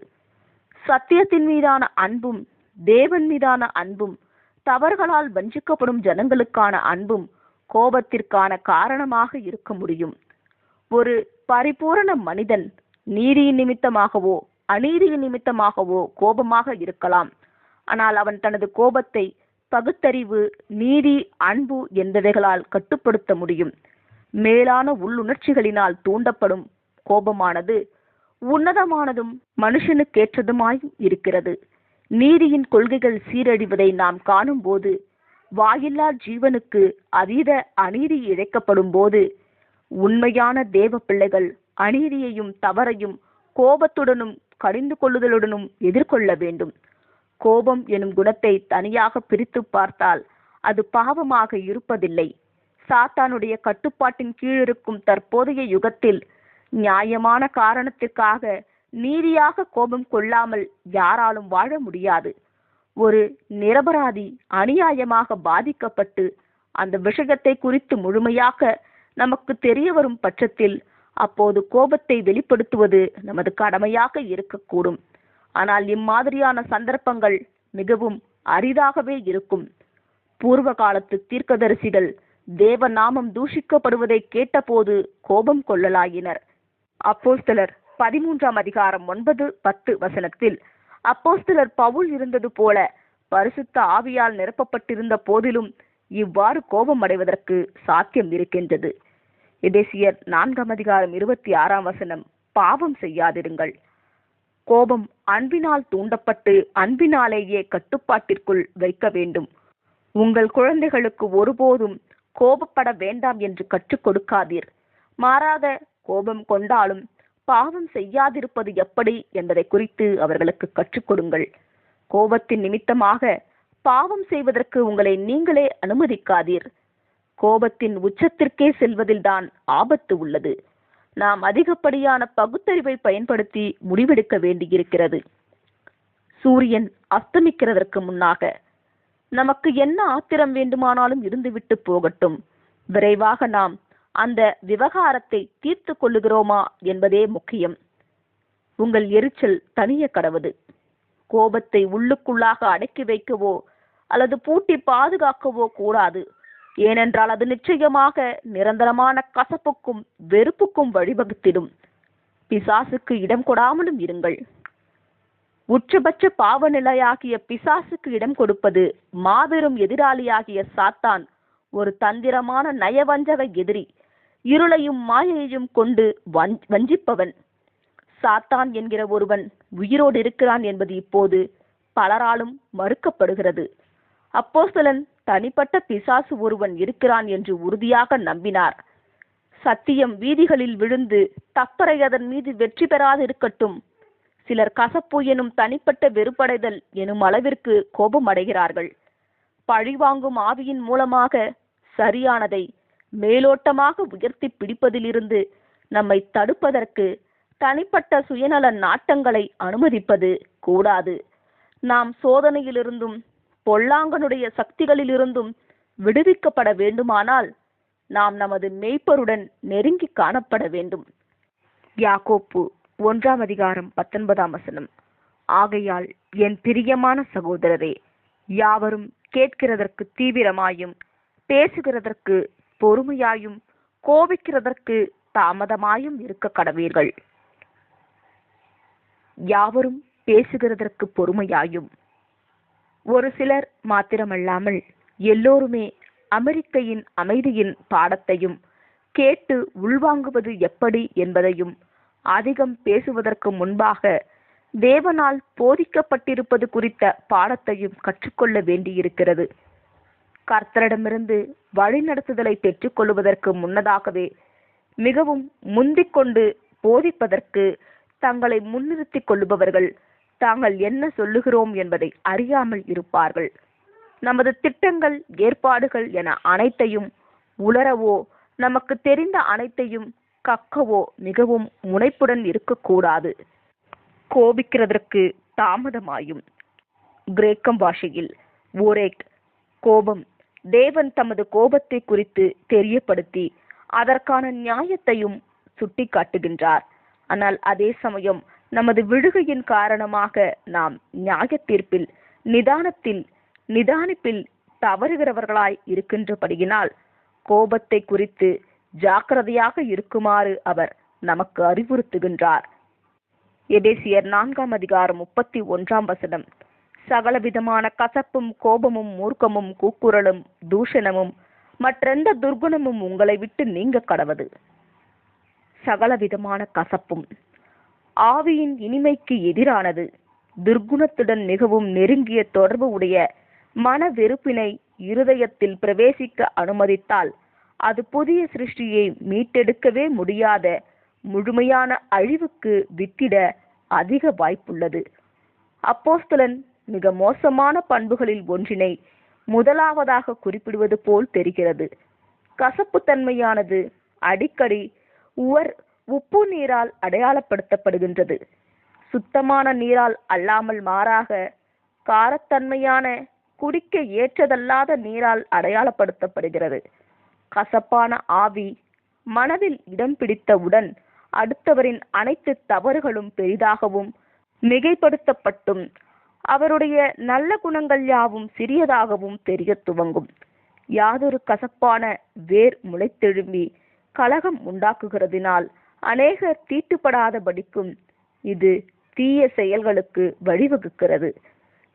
[SPEAKER 1] சத்தியத்தின் மீதான அன்பும் தேவன் மீதான அன்பும் தவறுகளால் வஞ்சிக்கப்படும் ஜனங்களுக்கான அன்பும் கோபத்திற்கான காரணமாக இருக்க முடியும். ஒரு பரிபூரண மனிதன் நீதியின் நிமித்தமாகவோ அநீதியின் நிமித்தமாகவோ கோபமாக இருக்கலாம். ஆனால் அவன் தனது கோபத்தை பகுத்தறிவு, நீதி, அன்பு என்பவைகளால் கட்டுப்படுத்த முடியும். மேலான உள்ளுணர்ச்சிகளினால் தூண்டப்படும் கோபமானது உன்னதமானதும் மனுஷனுக்கேற்றதுமாயும் இருக்கிறது. நீதியின் கொள்கைகள் சீரழிவதை நாம் காணும் போது, வாயில்லா ஜீவனுக்கு அதீத அநீதி இழைக்கப்படும் போது, உண்மையான தேவ பிள்ளைகள் அநீதியையும் தவறையும் கோபத்துடனும் கடிந்து கொள்ளுதலுடனும் எதிர்கொள்ள வேண்டும். கோபம் எனும் குணத்தை தனியாக பிரித்து பார்த்தால் அது பாவமாக இருப்பதில்லை. சாத்தானுடைய கட்டுப்பாட்டின் கீழிருக்கும் தற்போதைய யுகத்தில் நியாயமான காரணத்திற்காக நீதியாக கோபம் கொள்ளாமல் யாராலும் வாழ முடியாது. ஒரு நிரபராதி அநியாயமாக பாதிக்கப்பட்டு அந்த விஷயத்தை குறித்து முழுமையாக நமக்கு தெரிய வரும் பட்சத்தில் அப்போது கோபத்தை வெளிப்படுத்துவது நமது கடமையாக இருக்கக்கூடும். ஆனால் இம்மாதிரியான சந்தர்ப்பங்கள் மிகவும் அரிதாகவே இருக்கும். பூர்வ காலத்து தீர்க்கதரிசிகள் தேவ நாமம் தூஷிக்கப்படுவதை கேட்டபோது கோபம் கொள்ளலாயினர். அப்போஸ்தலர் 13:9-10 அப்போஸ்தலர் பவுல் இருந்தது போல பரிசுத்த ஆவியால் நிரப்பப்பட்டிருந்த போதிலும் இவ்வாறு கோபம் அடைவதற்கு சாத்தியம் இருக்கின்றது. எபேசியர் 4:26 பாவம் செய்யாதிருங்கள். கோபம் அன்பினால் தூண்டப்பட்டு அன்பினாலேயே கட்டுப்பாட்டிற்குள் வைக்க வேண்டும். உங்கள் குழந்தைகளுக்கு ஒருபோதும் கோபப்பட வேண்டாம் என்று கற்றுக் கொடுக்காதீர். மாறாக கோபம் கொண்டாலும் பாவம் செய்யாதிருப்பது எப்படி என்பதை குறித்து அவர்களுக்கு கற்றுக் கொடுங்கள். கோபத்தின் நிமித்தமாக பாவம் செய்வதற்கு உங்களை நீங்களே அனுமதிக்காதீர். கோபத்தின் உச்சத்திற்கே செல்வதில்தான் ஆபத்து உள்ளது. நாம் அதிகப்படியான பகுத்தறிவை பயன்படுத்தி முடிவெடுக்க வேண்டியிருக்கிறது. சூரியன் அஸ்தமிக்கிறதற்கு முன்னாக நமக்கு என்ன ஆத்திரம் வேண்டுமானாலும் இருந்துவிட்டு போகட்டும், விரைவாக நாம் அந்த விவகாரத்தை தீர்த்து கொள்ளுகிறோமா என்பதே முக்கியம். உங்கள் எரிச்சல் தனிய கடவது. கோபத்தை உள்ளுக்குள்ளாக அடக்கி வைக்கவோ அல்லது பூட்டி பாதுகாக்கவோ கூடாது. ஏனென்றால் அது நிச்சயமாக நிரந்தரமான கசப்புக்கும் வெறுப்புக்கும் வழிவகுத்திடும். பிசாசுக்கு இடம் கொடாமலும் இருங்கள். உச்சபட்ச பாவநிலையாகிய பிசாசுக்கு இடம் கொடுப்பது மாபெரும் எதிராளியாகிய சாத்தான், ஒரு தந்திரமான நயவஞ்சக எதிரி, இருளையும் மாயையையும் கொண்டு வஞ்சிப்பவன். சாத்தான் என்கிற ஒருவன் உயிரோடு இருக்கிறான் என்பது இப்போது பலராலும் மறுக்கப்படுகிறது. அப்போஸ்தலன் தனிப்பட்ட பிசாசு ஒருவன் இருக்கிறான் என்று உறுதியாக நம்பினார். சத்தியம் வீதிகளில் விழுந்து தப்பறை அதன் மீது வெற்றி பெறாதிருக்கட்டும். சிலர் கசப்பு எனும் தனிப்பட்ட வெறுப்படைதல் எனும் அளவிற்கு கோபம் அடைகிறார்கள். பழிவாங்கும் ஆவியின் மூலமாக சரியானதை மேலோட்டமாக உயர்த்தி பிடிப்பதிலிருந்து நம்மை தடுப்பதற்கு தனிப்பட்ட சுயநல நாட்டங்களை அனுமதிப்பது கூடாது. நாம் சோதனையிலிருந்தும் பொல்லாங்கனுடைய சக்திகளிலிருந்தும் விடுவிக்கப்பட வேண்டுமானால் நாம் நமது மேய்ப்பருடன் நெருங்கி காணப்பட வேண்டும். யாக்கோப்பு 1:19 ஆகையால் என் பிரியமான சகோதரரே, யாவரும் கேட்கிறதற்கு தீவிரமாயும் பேசுகிறதற்கு பொறுமையாயும் கோபிக்கிறதற்கு தாமதமாயும் இருக்க கடவீர்கள். யாவரும் பேசுகிறதற்கு பொறுமையாயும். ஒரு சிலர் மாத்திரமல்லாமல் எல்லோருமே அமெரிக்கையின் அமைதியின் பாடத்தையும் கேட்டு உள்வாங்குவது எப்படி என்பதையும் அதிகம் பேசுவதற்கு முன்பாக தேவனால் போதிக்கப்பட்டிருப்பது குறித்த பாடத்தையும் கற்றுக்கொள்ள வேண்டியிருக்கிறது. கர்த்தரிடமிருந்து வழிநடத்துதலை பெற்றுக்கொள்வதற்கு முன்னதாகவே மிகவும் முந்திக்கொண்டு போதிப்பதற்கு தங்களை முன்னிறுத்திக் கொள்ளுபவர்கள் தாங்கள் என்ன சொல்லுகிறோம் என்பதை அறியாமல் இருப்பார்கள். நமது திட்டங்கள், ஏற்பாடுகள் என அனைத்தையும் உளரவோ நமக்கு தெரிந்த அனைத்தையும் கக்கவோ மிகவும் முனைப்புடன் இருக்கக்கூடாது. கோபிக்கிறதற்கு தாமதமாயும். கிரேக்கம் பாஷையில் ஓரேக் கோபம். தேவன் தமது கோபத்தை குறித்து தெரியப்படுத்தி அதற்கான நியாயத்தையும் சுட்டிக்காட்டுகின்றார். ஆனால் அதே சமயம் நமது விழுகையின் காரணமாக நாம் நியாய தீர்ப்பில் நிதானிப்பில் தவறுகிறவர்களாய் இருக்கின்றபடியினால் கோபத்தை குறித்து ஜாக்கிரதையாக இருக்குமாறு அவர் நமக்கு அறிவுறுத்துகின்றார். எபேசியர் 4:31 சகலவிதமான கசப்பும் கோபமும் மூர்க்கமும் கூக்குரலும் தூஷணமும் மற்றெந்த துர்குணமும் உங்களை விட்டு நீங்க கடவது. சகலவிதமான கசப்பும் ஆவியின் இனிமைக்கு எதிரானது. துர்குணத்துடன் மிகவும் நெருங்கிய தொடர்பு உடைய மன வெறுப்பினை இருதயத்தில் பிரவேசிக்க அனுமதித்தால் அது புதிய சிருஷ்டியை மீட்டெடுக்கவே முடியாத முழுமையான அழிவுக்கு வித்திட அதிக வாய்ப்புள்ளது. அப்போஸ்தலன் மிக மோசமான பண்புகளில் ஒன்றினை முதலாவதாக குறிப்பிடுவது போல் தெரிகிறது. கசப்புத்தன்மையானது அடிக்கடி உப்பு நீரால் அடையாளப்படுத்தப்படுகின்றது. சுத்தமான நீரால் அல்லாமல் மாறாக காரத்தன்மையான குடிக்க ஏற்றதல்லாத நீரால் அடையாளப்படுத்தப்படுகிறது. கசப்பான ஆவி மனதில் இடம் பிடித்தவுடன் அடுத்தவரின் அனைத்து தவறுகளும் பெரிதாகவும் மிகைப்படுத்தப்பட்டும் அவருடைய நல்ல குணங்கள் யாவும் சிறியதாகவும் தெரிய துவங்கும். யாதொரு கசப்பான வேர் முளைத்தெழும்பி கலகம் உண்டாக்குகிறதினால் அநேகர் தீட்டுப்படாதபடிக்கும் இது தீய செயல்களுக்கு வழிவகுக்கிறது.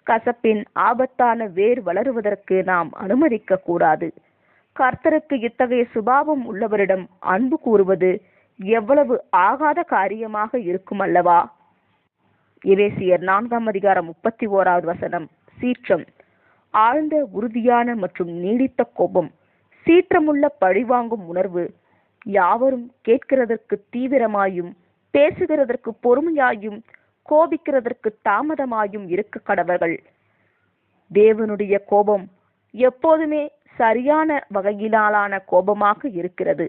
[SPEAKER 1] கசப்பின் ஆபத்தான வேர் வளருவதற்கு நாம் அனுமதிக்க கூடாது. கர்த்தருக்கு இத்தகைய சுபாவம் உள்ளவரிடம் அன்பு கூறுவது எவ்வளவு ஆகாத காரியமாக இருக்கும் அல்லவா? எபேசியர் 4:31 சீற்றம். ஆழ்ந்த உறுதியான மற்றும் நீடித்த கோபம், சீற்றமுள்ள பழிவாங்கும் உணர்வு, யாவரும் கேட்கிறதற்கு தீவிரமாயும் பேசுகிறதற்கு பொறுமையாயும் கோபிக்கிறதற்கு தாமதமாயும் இருக்க கடவர்கள். தேவனுடைய கோபம் எப்போதுமே சரியான வகையினாலான கோபமாக இருக்கிறது.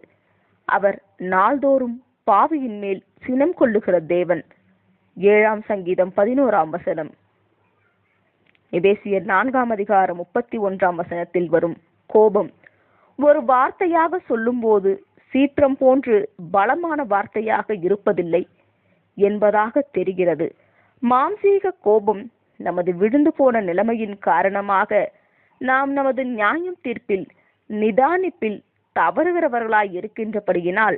[SPEAKER 1] அவர் நாள்தோறும் பாவியின் மேல் சினம் கொள்ளுகிற தேவன். 7 சங்கீதம் 11 எபேசியர் 4:31 வரும் கோபம் ஒரு வார்த்தையாக சொல்லும் போது சீற்றம் போன்று பலமான வார்த்தையாக இருப்பதில்லை என்பதாக தெரிகிறது. மாம்சீக கோபம் நமது விழுந்து போன நிலைமையின் காரணமாக நாம் நமது நியாயம் தீர்ப்பில் நிதானிப்பில் தவறுகிறவர்களாய் இருக்கின்றபடியினால்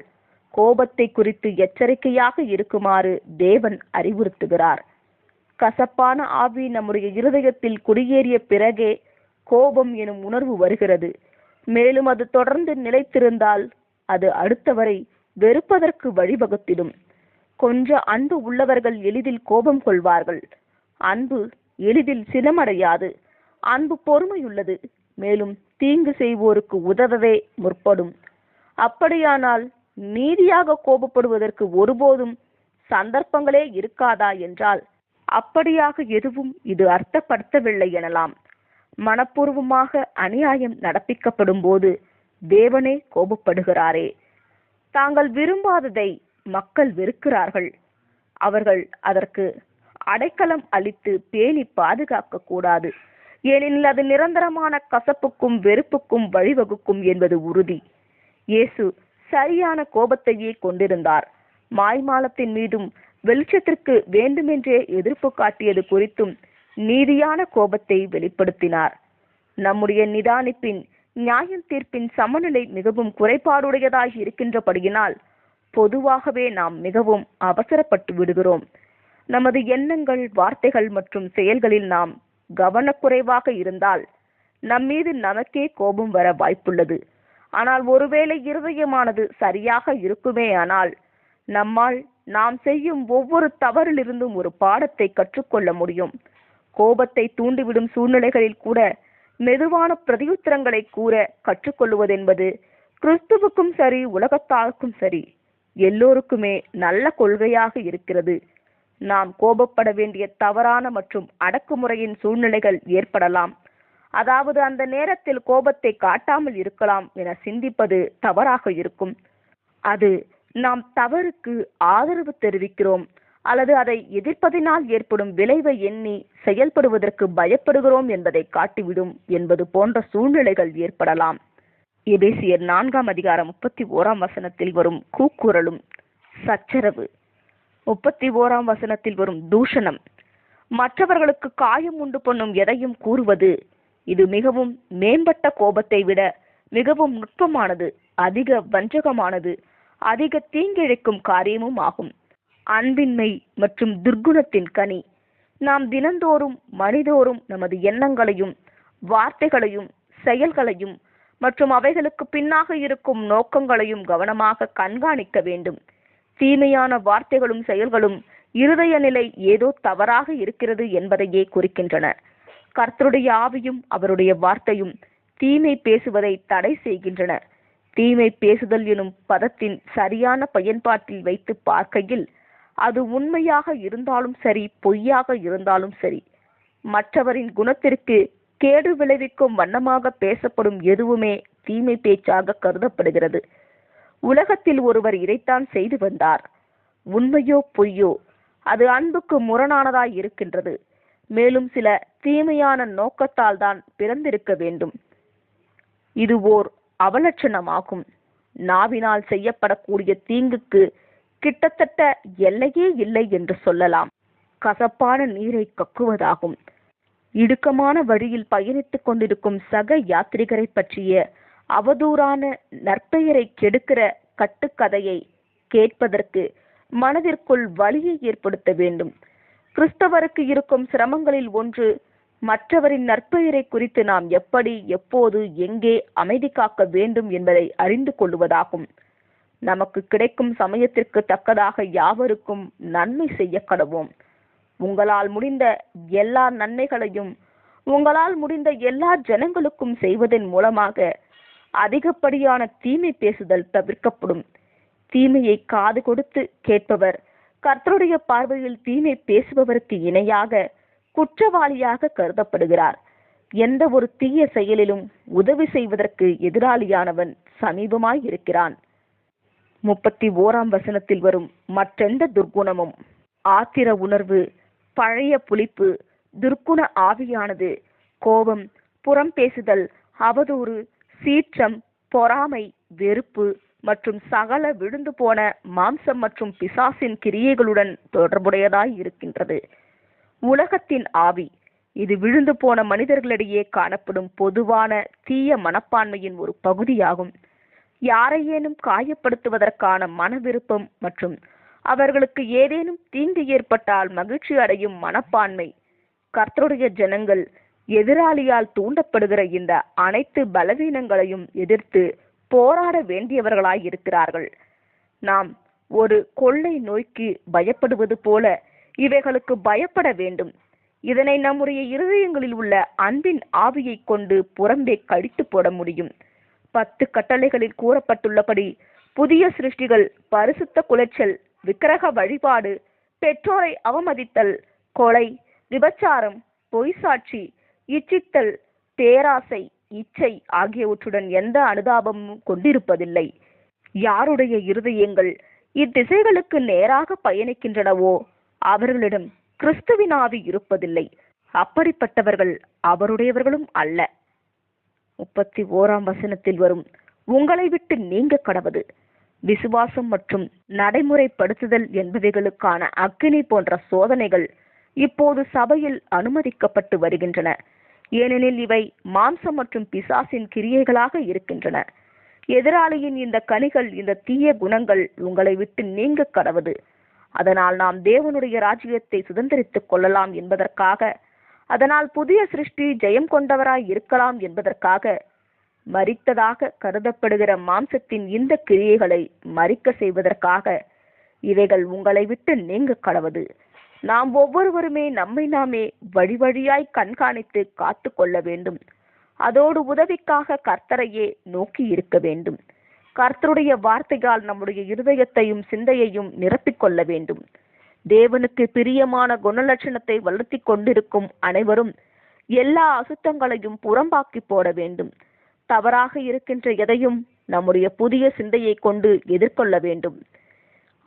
[SPEAKER 1] கோபத்தை குறித்து எச்சரிக்கையாக இருக்குமாறு தேவன் அறிவுறுத்துகிறார். கசப்பான ஆவி நம்முடைய இருதயத்தில் குடியேறிய பிறகே கோபம் எனும் உணர்வு வருகிறது. மேலும் அது தொடர்ந்து நிலைத்திருந்தால் அது அடுத்தவரை வெறுப்பதற்கு வழிவகுத்திடும். கொஞ்ச அன்பு உள்ளவர்கள் எளிதில் கோபம் கொள்வார்கள். அன்பு எளிதில் சினமடையாது. அன்பு பொறுமையுள்ளது. மேலும் தீங்கு செய்வோருக்கு உதவவே முற்படும். அப்படியானால் நீதியாக கோபப்படுவதற்கு ஒருபோதும் சந்தர்ப்பங்களே இருக்காதா என்றால் அப்படியாக எதுவும் இது அர்த்தப்படுத்தவில்லை எனலாம். மனப்பூர்வமாக அநியாயம் நடப்பிக்கப்படும் போது தேவனே கோபப்படுகிறாரே. தாங்கள் விரும்பாததை மக்கள் வெறுக்கிறார்கள். அவர்கள் அதற்கு அடைக்கலம் அளித்து பேணி பாதுகாக்க கூடாது. ஏனெனில் அது நிரந்தரமான கசப்புக்கும் வெறுப்புக்கும் வழிவகுக்கும் என்பது உறுதி. இயேசு சரியான கோபத்தையே கொண்டிருந்தார். மாய்மாலத்தின் மீதும் வெளிச்சத்திற்கு வேண்டுமென்றே எதிர்ப்பு காட்டியது குறித்தும் நீதியான கோபத்தை வெளிப்படுத்தினார். நம்முடைய நிதானிப்பின் நியாயம் தீர்ப்பின் சமநிலை மிகவும் குறைபாடுடையதாகி இருக்கின்றபடியினால் பொதுவாகவே நாம் மிகவும் அவசரப்பட்டு விடுகிறோம். நமது எண்ணங்கள், வார்த்தைகள் மற்றும் செயல்களில் நாம் கவனக்குறைவாக இருந்தால் நம்மீது நமக்கே கோபம் வர வாய்ப்புள்ளது. ஆனால் ஒருவேளை இருதயமானது சரியாக இருக்குமே ஆனால் நம்மால் நாம் செய்யும் ஒவ்வொரு தவறிலிருந்தும் ஒரு பாடத்தை கற்றுக்கொள்ள முடியும். கோபத்தை தூண்டிவிடும் சூழ்நிலைகளில் கூட மெதுவான பிரதியுத்தரங்களை கூற கற்றுக்கொள்வதென்பது கிறிஸ்துவுக்கும் சரி, உலகத்தாருக்கும் சரி, எல்லோருக்குமே நல்ல கொள்கையாக இருக்கிறது. நாம் கோபப்பட வேண்டிய தவறான மற்றும் அடக்குமுறையின் சூழ்நிலைகள் ஏற்படலாம். அதாவது அந்த நேரத்தில் கோபத்தை காட்டாமல் இருக்கலாம் என சிந்திப்பது தவறாக இருக்கும். அது நாம் தவறுக்கு ஆதரவு தெரிவிக்கிறோம் அல்லது அதை எதிர்ப்பதினால் ஏற்படும் விளைவை எண்ணி செயல்படுவதற்கு பயப்படுகிறோம் என்பதை காட்டிவிடும் என்பது போன்ற சூழ்நிலைகள் ஏற்படலாம். எபேசியர் 4:31 வரும் கூக்குரலும் சச்சரவு, 31 வரும் தூஷணம், மற்றவர்களுக்கு காயம் உண்டு பண்ணும் எதையும் கூறுவது, இது மிகவும் மேம்பட்ட கோபத்தை விட மிகவும் நுட்பமானது, அதிக வஞ்சகமானது, அதிக தீங்கிழைக்கும் காரியமும் ஆகும். அன்பின்மை மற்றும் துர்க்குணத்தின் கனி. நாம் தினந்தோறும் மனிதோறும் நமது எண்ணங்களையும் வார்த்தைகளையும் செயல்களையும் மற்றும் அவைகளுக்கு பின்னாக இருக்கும் நோக்கங்களையும் கவனமாக கண்காணிக்க வேண்டும். தீமையான வார்த்தைகளும் செயல்களும் இருதய நிலை ஏதோ தவறாக இருக்கிறது என்பதையே குறிக்கின்றன. கர்த்தருடைய ஆவியும் அவருடைய வார்த்தையும் தீமை பேசுவதை தடை செய்கின்றன. தீமை பேசுதல் எனும் பதத்தின் சரியான பயன்பாட்டில் வைத்து பார்க்கையில் அது உண்மையாக இருந்தாலும் சரி, பொய்யாக இருந்தாலும் சரி, மற்றவரின் குணத்திற்கு கேடு விளைவிக்கும் வண்ணமாக பேசப்படும் எதுவுமே தீமை பேச்சாக கருதப்படுகிறது. உலகத்தில் ஒருவர் இதைத்தான் செய்து வந்தார். உண்மையோ பொய்யோ அது அன்புக்கு முரணானதாய் இருக்கின்றது. மேலும் சில தீமையான நோக்கத்தால் தான் பிறந்திருக்க வேண்டும். இது ஓர் அவலட்சணமாகும். நாவினால் செய்யப்படக்கூடிய தீங்குக்கு கிட்டத்தட்ட எல்லையே இல்லை என்று சொல்லலாம். கசப்பான நீரை கக்குவதாகும். இடுக்கமான வழியில் பயணித்துக் கொண்டிருக்கும் சக யாத்ரிகரை பற்றிய அவதூறான நற்பெயரை கெடுக்கிற கட்டுக்கதையை கேட்பதற்கு மனதிற்குள் வலியை ஏற்படுத்த வேண்டும். கிறிஸ்தவருக்கு இருக்கும் சிரமங்களில் ஒன்று மற்றவரின் நற்பெயரை குறித்து நாம் எப்படி, எப்போது, எங்கே அமைதி காக்க வேண்டும் என்பதை அறிந்து கொள்வதாகும். நமக்கு கிடைக்கும் சமயத்திற்கு தக்கதாக யாவருக்கும் நன்மை செய்ய கடவோம். உங்களால் முடிந்த எல்லா நன்மைகளையும் உங்களால் முடிந்த எல்லா ஜனங்களுக்கும் செய்வதன் மூலமாக அதிகப்படியான தீமை பேசுதல் தவிர்க்கப்படும். தீமையை காது கொடுத்து கேட்பவர் கர்த்தருடைய பார்வையில் தீமை பேசுபவருக்கு இணையாக குற்றவாளியாக கருதப்படுகிறார். எந்த ஒரு தீய செயலிலும் உதவி செய்வதற்கு எதிராளியானவன் சமீபமாய் இருக்கிறான். 31 வரும் மற்றெந்த துர்க்குணமும் ஆத்திர உணர்வு, பழைய புளிப்பு, துர்க்குண ஆவியானது, கோபம், புறம் பேசுதல், அவதூறு, சீற்றம், பொறாமை, வெறுப்பு மற்றும் சகல விழுந்து போன மாம்சம் மற்றும் பிசாசின் கிரியைகளுடன் தொடர்புடையதாய் இருக்கின்றது. உலகத்தின் ஆவி இது விழுந்து போன மனிதர்களிடையே காணப்படும் பொதுவான தீய மனப்பான்மையின் ஒரு பகுதியாகும். யாரையேனும் காயப்படுத்துவதற்கான மன விருப்பம் மற்றும் அவர்களுக்கு ஏதேனும் தீங்கு ஏற்பட்டால் மகிழ்ச்சி அடையும் மனப்பான்மை. கர்த்தருடைய ஜனங்கள் எதிராளியால் தூண்டப்படுகிற இந்த அனைத்து பலவீனங்களையும் எதிர்த்து போராட வேண்டியவர்களாய் இருக்கிறார்கள். நாம் ஒரு கொள்ளை நோய்க்கு பயப்படுவது போல இவைகளுக்கு பயப்பட வேண்டும். இதனை நம்முடைய இருதயங்களில் உள்ள அன்பின் ஆவியை கொண்டு புறம்பே கழித்து போட முடியும். 10 கட்டளைகளில் கூறப்பட்டுள்ளபடி புதிய சிருஷ்டிகள் பரிசுத்த குலைச்சல், விக்கிரக வழிபாடு, பெற்றோரை அவமதித்தல், கொலை, விபச்சாரம், பொய்சாட்சி, இச்சித்தல், பேராசை, இச்சை ஆகியவற்றுடன் எந்த அனுதாபமும் கொண்டிருப்பதில்லை. யாருடைய இருதயங்கள் இத்திசைகளுக்கு நேராக பயணிக்கின்றனவோ அவர்களிடம் கிறிஸ்துவின் ஆவி இருப்பதில்லை. அப்படிப்பட்டவர்கள் அவருடையவர்களும் அல்ல. 31 வரும் உங்களை விட்டு நீங்க கடவது. விசுவாசம் மற்றும் நடைமுறைப்படுத்துதல் என்பவைகளுக்கான அக்கினி போன்ற சோதனைகள் இப்போது சபையில் அனுமதிக்கப்பட்டு வருகின்றன. ஏனெனில் இவை மாம்சம் மற்றும் பிசாசின் கிரியைகளாக இருக்கின்றன. எதிராளியின் இந்த கனிகள், இந்த தீய குணங்கள் உங்களை விட்டு நீங்க கடவது. அதனால் நாம் தேவனுடைய ராஜ்யத்தை சுதந்திரித்துக் கொள்ளலாம் என்பதற்காக, அதனால் புதிய சிருஷ்டி ஜெயம் கொண்டவராய் இருக்கலாம் என்பதற்காக, மரித்ததாக கருதப்படுகிற மாம்சத்தின் இந்த கிரியைகளை மரிக்க செய்வதற்காக இவைகள் உங்களை விட்டு நீங்க கடவது. நாம் ஒவ்வொருவருமே நம்மை நாமே வழி வழியாய் கண்காணித்து காத்து கொள்ள வேண்டும். அதோடு உதவிக்காக கர்த்தரையே நோக்கி இருக்க வேண்டும். கர்த்தருடைய வார்த்தையால் நம்முடைய இருதயத்தையும் சிந்தையையும் நிரப்பிக் கொள்ள வேண்டும். தேவனுக்கு பிரியமான குணலட்சணத்தை வளர்த்தி கொண்டிருக்கும் அனைவரும் எல்லா அசுத்தங்களையும் புறம்பாக்கி போட வேண்டும். தவறாக இருக்கின்ற எதையும் நம்முடைய புதிய சிந்தையை கொண்டு எதிர்கொள்ள வேண்டும்.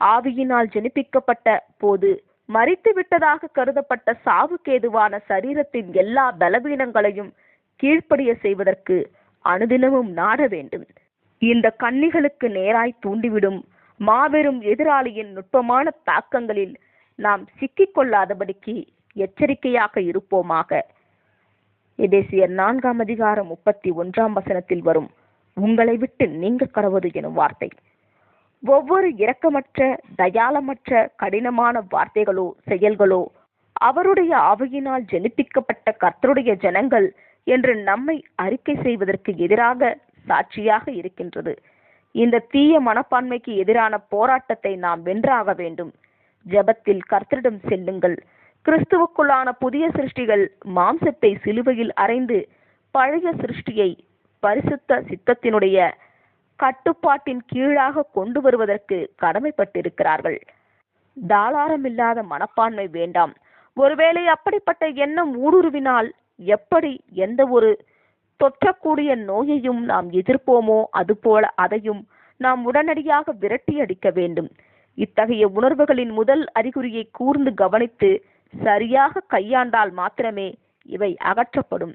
[SPEAKER 1] ஆவியினால் ஜெனிப்பிக்கப்பட்ட போது மரித்து விட்டதாக கருதப்பட்ட சாவுக்கேதுவான சரீரத்தின் எல்லா பலவீனங்களையும் கீழ்ப்படிய செய்வதற்கு அனுதினமும் நாட வேண்டும். இந்த கன்னிகளுக்கு நேராய் தூண்டிவிடும் மாபெரும் எதிராளியின் நுட்பமான தாக்கங்களில் நாம் சிக்கிக்கொள்ளாதபடிக்கு எச்சரிக்கையாக இருப்போமாக. எபேசியர் 4:31 வரும் உங்களை விட்டு நீங்க கடவது எனும் வார்த்தை ஒவ்வொரு இரக்கமற்ற, தயாளமற்ற, கடினமான வார்த்தைகளோ செயல்களோ அவருடைய ஆவியினால் ஜெனிப்பிக்கப்பட்ட கர்த்தருடைய ஜனங்கள் என்று நம்மை அறிக்கை செய்வதற்கு எதிராக சாட்சியாக இருக்கின்றது. இந்த தீய மனப்பான்மைக்கு எதிரான போராட்டத்தை நாம் வென்றாக வேண்டும். ஜெபத்தில் கர்த்தரிடம் செல்லுங்கள். கிறிஸ்துவுக்குள்ளான புதிய சிருஷ்டிகள் மாம்சத்தை சிலுவையில் அறைந்து பழைய சிருஷ்டியை பரிசுத்த சித்தத்தினுடைய கட்டுப்பாட்டின் கீழாக கொண்டு வருவதற்கு கடமைப்பட்டிருக்கிறார்கள். தாளாரமில்லாத மனப்பான்மை வேண்டாம். ஒருவேளை அப்படிப்பட்ட எண்ணம் ஊடுருவினால் எப்படி எந்த ஒரு தொற்றக்கூடிய நோயையும் நாம் எதிர்ப்போமோ அதுபோல அதையும் நாம் உடனடியாக விரட்டி அடிக்க வேண்டும். இத்தகைய உணர்வுகளின் முதல் அறிகுறியை கூர்ந்து கவனித்து சரியாக கையாண்டால் மாத்திரமே இவை அகற்றப்படும்.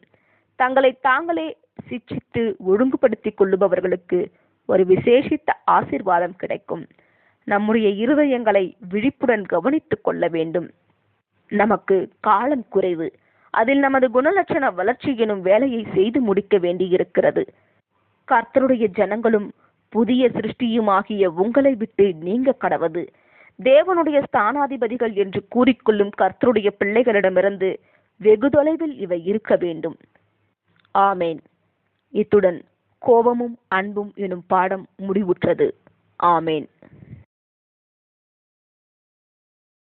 [SPEAKER 1] தங்களை தாங்களே சிக்ஷித்து ஒழுங்குபடுத்திக் கொள்ளுபவர்களுக்கு ஒரு விசேஷித்த ஆசீர்வாதம் கிடைக்கும். நம்முடைய இருதயங்களை விழிப்புடன் கவனித்துக் கொள்ள வேண்டும். நமக்கு காலம் குறைவு. அதில் நமது குணலட்சண வளர்ச்சி எனும் வேலையை செய்து முடிக்க வேண்டியிருக்கிறது. கர்த்தருடைய ஜனங்களும் புதிய சிருஷ்டியுமாகிய உங்களை விட்டு நீங்க கடவது. தேவனுடைய ஸ்தானாதிபதிகள் என்று கூறிக்கொள்ளும் கர்த்தருடைய பிள்ளைகளிடமிருந்து வெகு தொலைவில் இவை இருக்க வேண்டும். ஆமேன். இத்துடன் கோபமும் அன்பும் எனும் பாடம் முடிவுற்றது. ஆமேன்.